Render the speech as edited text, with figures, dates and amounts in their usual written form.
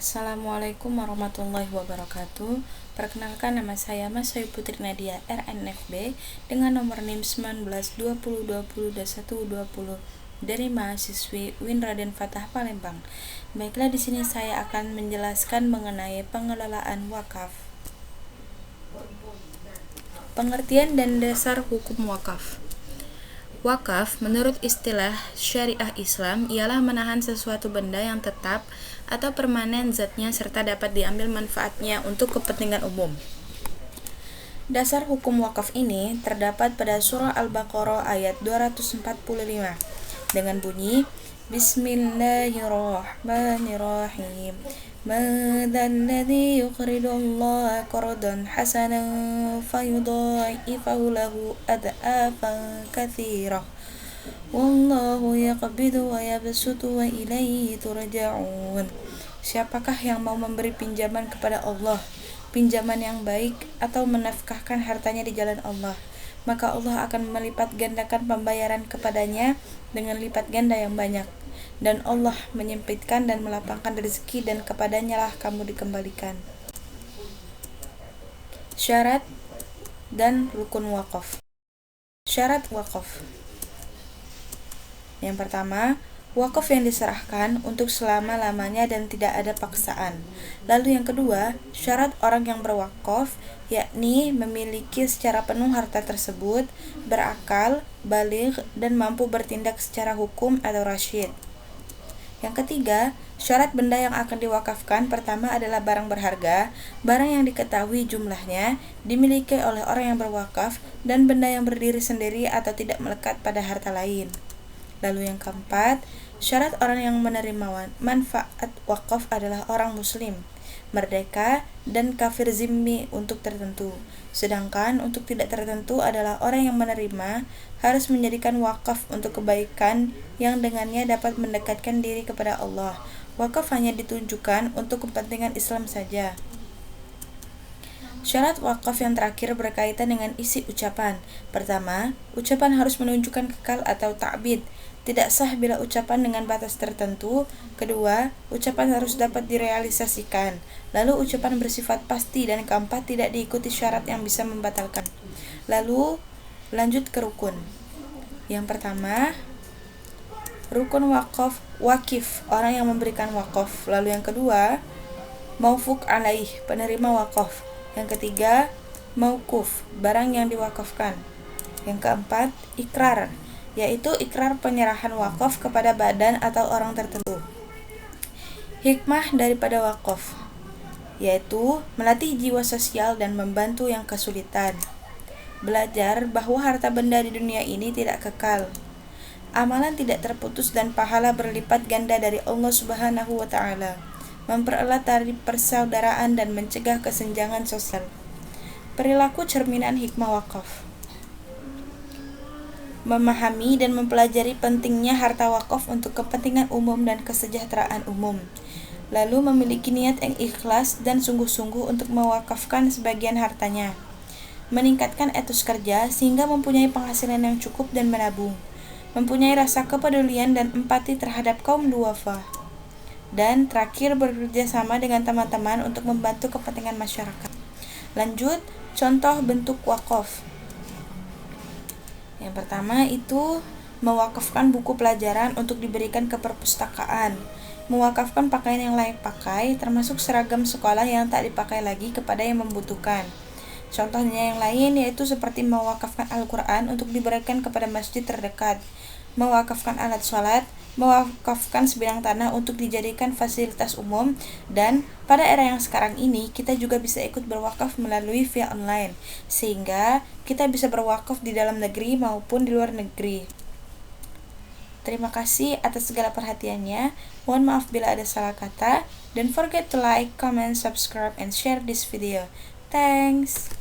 Assalamualaikum warahmatullahi wabarakatuh. Perkenalkan, nama saya Mas Soy Putri Nadia RNFB dengan nomor NIM 1920202120 dari mahasiswi UIN Raden Fatah Palembang. Baiklah, di sini saya akan menjelaskan mengenai pengelolaan wakaf. Pengertian dan dasar hukum wakaf. Wakaf menurut istilah syariah Islam ialah menahan sesuatu benda yang tetap atau permanen zatnya serta dapat diambil manfaatnya untuk kepentingan umum. Dasar hukum wakaf ini terdapat pada surah Al-Baqarah ayat 245 dengan bunyi Bismillahirrahmanirrahim. Madzalladzi yuqridullaha qardan hasanan fayudha'ifahu lahu ad'afan katsirah. Wallahu yaqbidu wa yabsutu wa ilaihi turja'un. Siapakah yang mau memberi pinjaman kepada Allah, pinjaman yang baik, atau menafkahkan hartanya di jalan Allah, maka Allah akan melipat gandakan pembayaran kepadanya dengan lipat ganda yang banyak. Dan Allah menyempitkan dan melapangkan rezeki, dan kepadanya lah kamu dikembalikan. Syarat dan rukun wakaf. Syarat wakaf. Yang pertama, wakaf yang diserahkan untuk selama-lamanya dan tidak ada paksaan. Lalu yang kedua, syarat orang yang berwakaf, yakni memiliki secara penuh harta tersebut, berakal, baligh, dan mampu bertindak secara hukum atau rasyid. Yang ketiga, syarat benda yang akan diwakafkan pertama adalah barang berharga, barang yang diketahui jumlahnya, dimiliki oleh orang yang berwakaf, dan benda yang berdiri sendiri atau tidak melekat pada harta lain. Lalu yang keempat, syarat orang yang menerima manfaat wakaf adalah orang muslim, merdeka, dan kafir zimmi untuk tertentu. Sedangkan untuk tidak tertentu adalah orang yang menerima harus menjadikan wakaf untuk kebaikan yang dengannya dapat mendekatkan diri kepada Allah. Wakaf hanya ditunjukkan untuk kepentingan Islam saja. Syarat wakaf yang terakhir berkaitan dengan isi ucapan. Pertama, ucapan harus menunjukkan kekal atau ta'bid, tidak sah bila ucapan dengan batas tertentu. Kedua, ucapan harus dapat direalisasikan. Lalu ucapan bersifat pasti. Dan keempat, tidak diikuti syarat yang bisa membatalkan. Lalu lanjut ke rukun. Yang pertama, rukun wakif, orang yang memberikan wakaf. Lalu yang kedua, maufuk alaih, penerima wakaf. Yang ketiga, mauquf, barang yang diwakafkan. Yang keempat, ikrar, yaitu ikrar penyerahan wakaf kepada badan atau orang tertentu. Hikmah daripada wakaf, yaitu melatih jiwa sosial dan membantu yang kesulitan. Belajar bahwa harta benda di dunia ini tidak kekal. Amalan tidak terputus dan pahala berlipat ganda dari Allah Subhanahu wa Ta'ala. Mempererat tali persaudaraan dan mencegah kesenjangan sosial. Perilaku cerminan hikmah wakaf. Memahami dan mempelajari pentingnya harta wakaf untuk kepentingan umum dan kesejahteraan umum. Lalu memiliki niat yang ikhlas dan sungguh-sungguh untuk mewakafkan sebagian hartanya. Meningkatkan etos kerja sehingga mempunyai penghasilan yang cukup dan menabung. Mempunyai rasa kepedulian dan empati terhadap kaum duafa. Dan terakhir, bekerja sama dengan teman-teman untuk membantu kepentingan masyarakat. Lanjut, contoh bentuk wakaf. Yang pertama itu mewakafkan buku pelajaran untuk diberikan ke perpustakaan, mewakafkan pakaian yang layak pakai, termasuk seragam sekolah yang tak dipakai lagi kepada yang membutuhkan. Contohnya yang lain yaitu seperti mewakafkan Al-Quran untuk diberikan kepada masjid terdekat, mewakafkan alat sholat, mewakafkan sebidang tanah untuk dijadikan fasilitas umum, dan pada era yang sekarang ini kita juga bisa ikut berwakaf melalui via online, sehingga kita bisa berwakaf di dalam negeri maupun di luar negeri. Terima kasih atas segala perhatiannya. Mohon maaf bila ada salah kata. Don't forget to like, comment, subscribe, and share this video. Thanks.